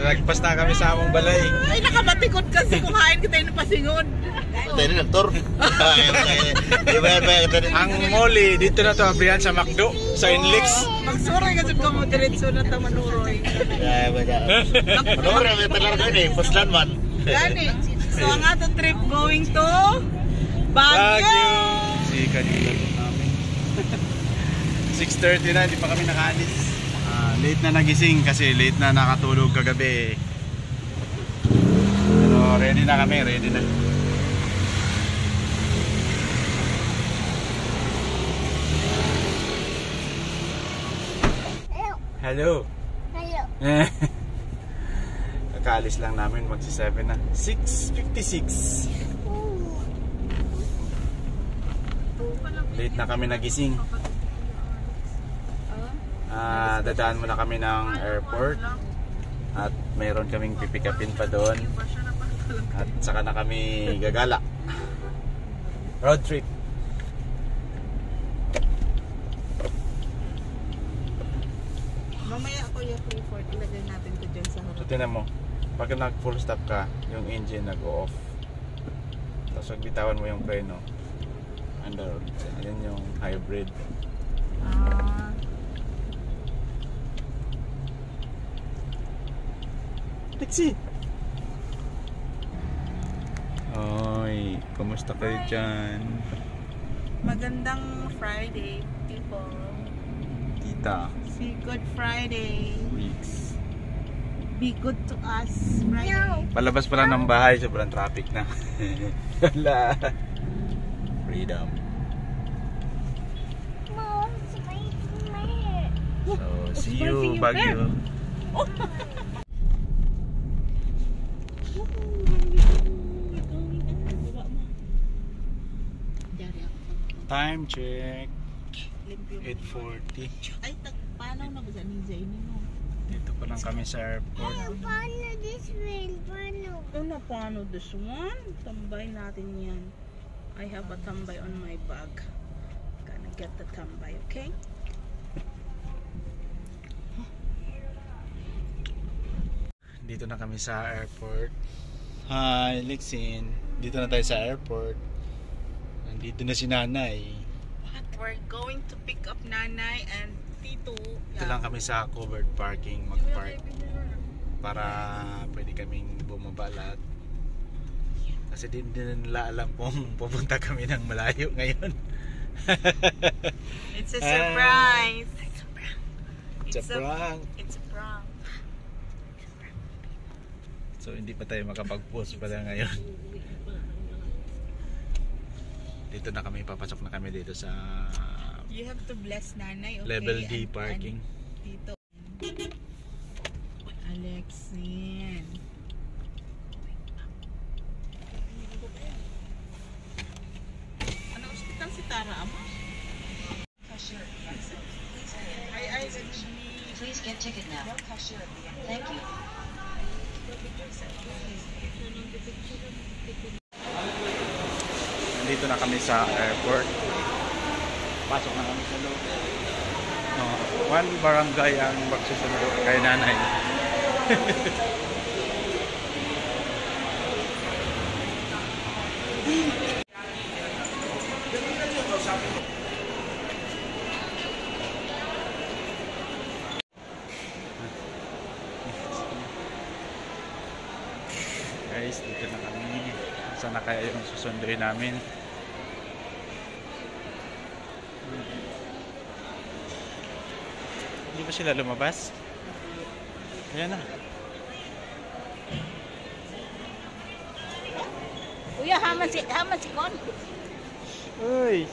Nagpas na kami sa among balay. Ay, nakabatikot kasi kumain kita yung napasingod. Tayo na nagtor. Ang moli, dito na to, abrihan sa McDo, sa Inlex. Magsuroy kasi ka mo, diretso na ito manuroy. Manuroy, may talaga yun eh, Puslan man. Gani. So, ang ato trip going to Baguio. Sikat yung namin. 6:30 na, hindi pa kami nakaalis. Late na nagising kasi late na nakatulog kagabi. Pero ready na kami, ready na. Hello. Hello. Kakaalis lang namin, magsi-7 na. 6:56. Late na kami nagising. Dadaan muna kami ng airport at mayroon kaming pipikapin pa doon at saka na kami gagala. Road trip. Mamaya ako yung free for ilagay natin ko dyan sa harap. So tinan mo, pag nag full stop ka, yung engine nag-off. Tapos pag bitawan mo yung preno, under, yan yung hybrid. Taxi! Oy, kumusta kayo dyan? Magandang Friday, people. Tita. See, good Friday. Weeks. Be good to us, Friday. Palabas pala ng bahay, sobrang traffic na. Wala. Freedom. Mom, spiking my hair. So, see you, Baguio. Time check. 8:40. Ay, paano na ba sa ninja ini mo? Dito pa lang kami sa airport. Paano this way? Paano? Ano paano this one? Tambay natin yan. I have a tambay on my bag. Gonna get the tambay, okay? Dito na kami sa airport. Hi, Lexin. Dito na tayo sa airport. Nandito na si Nanay. What? We're going to pick up Nanay and Tito. Dito lang kami sa covered parking mag-park para pwede kaming bumaba lahat. Kasi din nila alam kung pupunta kami ng malayo ngayon. It's a surprise. It's a prank. It's a prank. So hindi pa tayo makapag-post pala ngayon. Dito na kami, papasok na kami dito sa You have to bless Nanay, okay? level D parking. Tito. Alexin. Ano hospital si Tara, ama? Ay, Please get ticket now. Thank you. Nandito na kami sa airport. Pasok na kami sa loob. One barangay ang magsusundo kay Nanay. Guys, dito na kami. Saan na kaya yung susunduin namin? Hindi ba sila lumabas? Ayan na. Kuya, haman si Kon. Uy!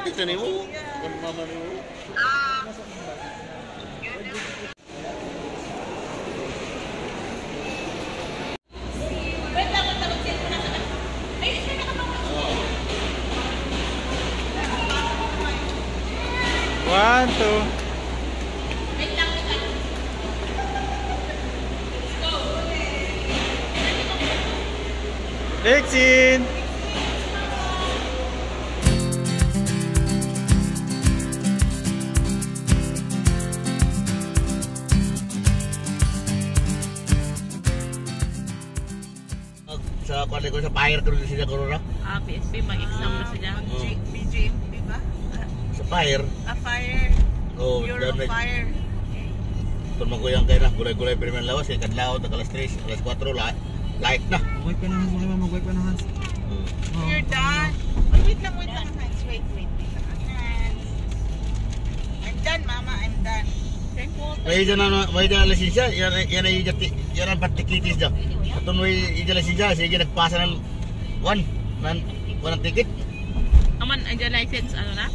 Kita ni mo? Kan mama ni mo? One, two. Lexin! kuan ko sa fire ko sila corona. PSP, mag-exam na sila. BGMP ba? Sa fire. Fire. Oh, Bureau of Fire. Kung magkuyang kayo na, gulay-gulay primer lawas, kaya kadlaw, alas 3, alas 4, light na. Mag-wipe pa naman, mag-wipe pa naman. You're done. Oh, wait lang, Hans. Wait. I'm done, Mama. I'm done. Drink water. May dyan lisensya, yan ang patikitis dyan. At may dyan lisensya, sige nagpasa ng one ticket. Aman, andyan license, ano na?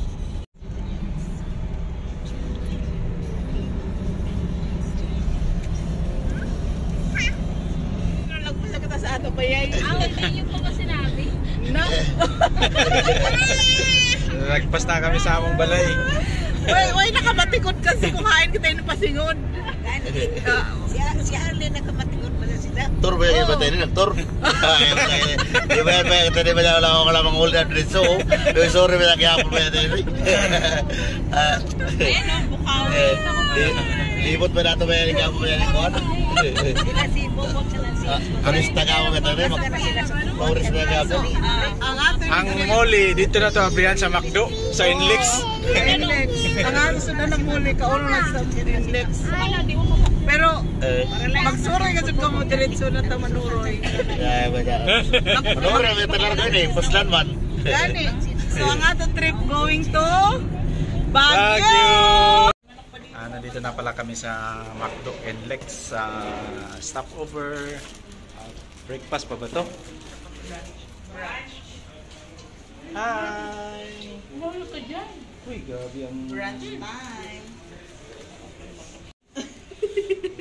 Nagpasa kita sa ato pa yan. Hindi yung pa sinabi. No. Nagpas na kami sa among balay. Uy, nakabatikot kasi kumain kita yung pasingon. Si Harley nakabatikot pa sila. Tour ba yung batay nila? Tour? Di ba yan ba yung tadi ba lang ako lamang hold up din so? Sorry ba yung kiyapon ba yan tayo? Ayan o, bukaw. Libot ba nato ba yan kiyapon ba yan yung kuwan? Sila si Bobot, sila si... Turista ka mo ka tayo? Pauris na kiyapon? Ang moli, dito na to abrihan sa McDo, sa Inlex. Ang aso na namuli ka, ulo lang sa Inlex. Pero, magsuroy ka sa mo, diretso na ta manuroy. Kaya ba dyan? Manuroy ang italar ko yun eh, Puslan man. Gani. So, ang ato trip going to Baguio! Nandito na pala kami sa McDo Inlex sa stopover. Breakfast pa ba to? Hi! Mahal ka dyan. Uy, gabi ang... Brunch time.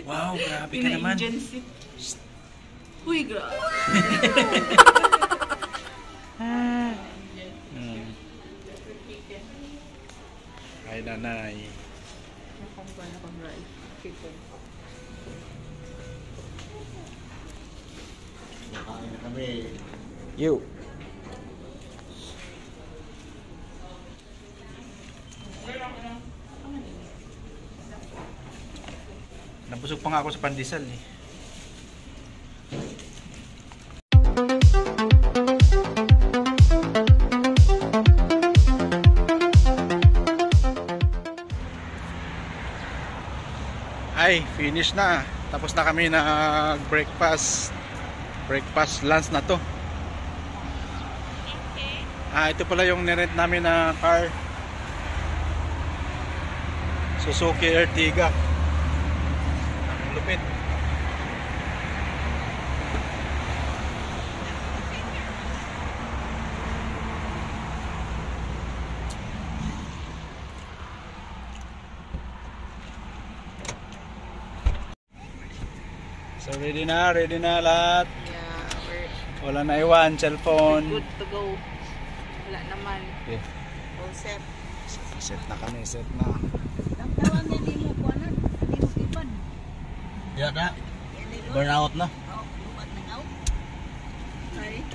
Wow, grabe ka naman. Uy, grabe. Ay, nanay. Nakain na kami. You. Nabusog pa nga ako sa pandesal eh. Ay, finish na. Tapos na kami nag-breakfast. Breakfast lunch na to. Ito pala yung nirent namin na car. Suzuki Ertiga. Lupit. So ready na lahat. Yeah, Wala na iwan, cellphone. good to go. Wala naman. Okay. All set. Set na kami, set na. Tawag na di mo kuha na. Di mo kipad. Yan na. Burnout na. Lumat na out. Ay.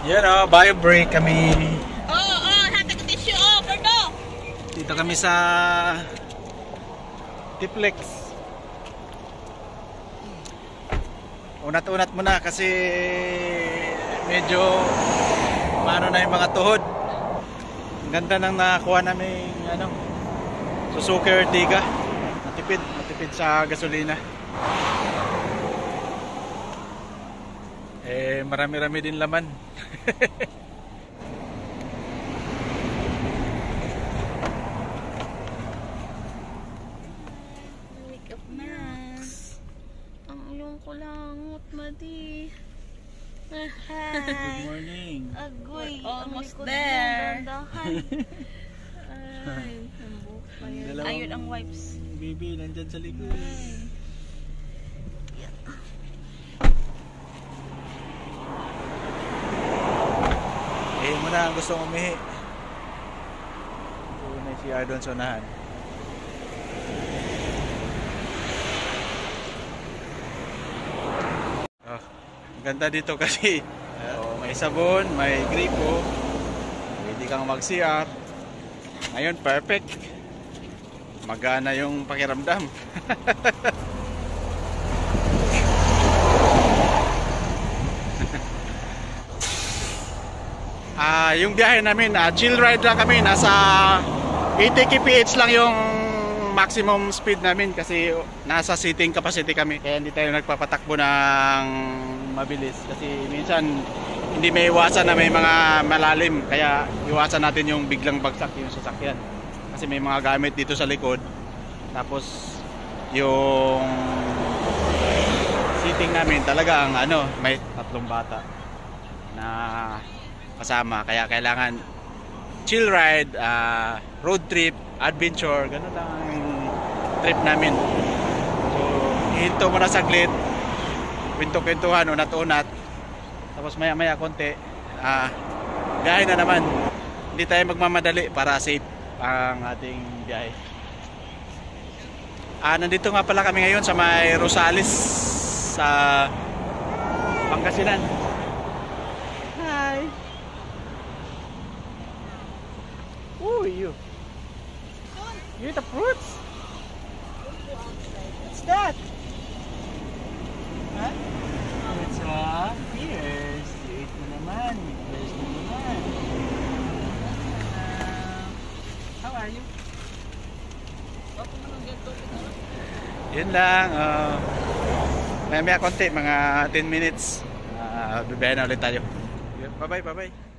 Yan o, bio break kami. Hatag tissue. Berto. Dito kami sa Tiplex. Unat-unat muna kasi medyo maano na yung mga tuhod. Ang ganda nang nakakuha namin Suzuki Ertiga. Matipid sa gasolina. Marami-rami din laman. Wake up na. Ang iyong kulangot, Madi. Good morning. Agoy. Almost ang likod there. ng dandahan. Ay, ang buhok pa yan. Dalawang Ayun ang wipes. Baby, nandyan sa likod. Muna ang gustong umihi. So, may CR doon sa unahan. Ganda dito kasi may sabon, may gripo, pwede kang mag-CR. Ngayon perfect. magana yung pakiramdam. Yung biyahe namin, chill ride lang kami. Nasa 80 kph lang yung maximum speed namin kasi nasa seating capacity kami. Kaya hindi tayo nagpapatakbo ng mabilis kasi minsan hindi may iwasan na may mga malalim. Kaya iwasan natin yung biglang bagsak yung sasakyan. Kasi may mga gamit dito sa likod. Tapos yung seating namin talagang may 3 bata na kasama, kaya kailangan chill ride, road trip, adventure, ganun lang ang trip namin. So ihinto muna saglit, kwento-kwentuhan, unat-unat, tapos maya-maya konti biyahe na naman. Hindi tayo magmamadali para safe ang ating biyahe. Nandito nga pala kami ngayon sa may Rosales sa Pangasinan. Hi! Ooh, you eat the fruits? What's that? Huh? It's pears. You eat mo naman. Pears mo naman. How are you? Yun lang. Maya konti, mga 10 minutes. Bibiyahin na ulit tayo. Bye bye, bye bye.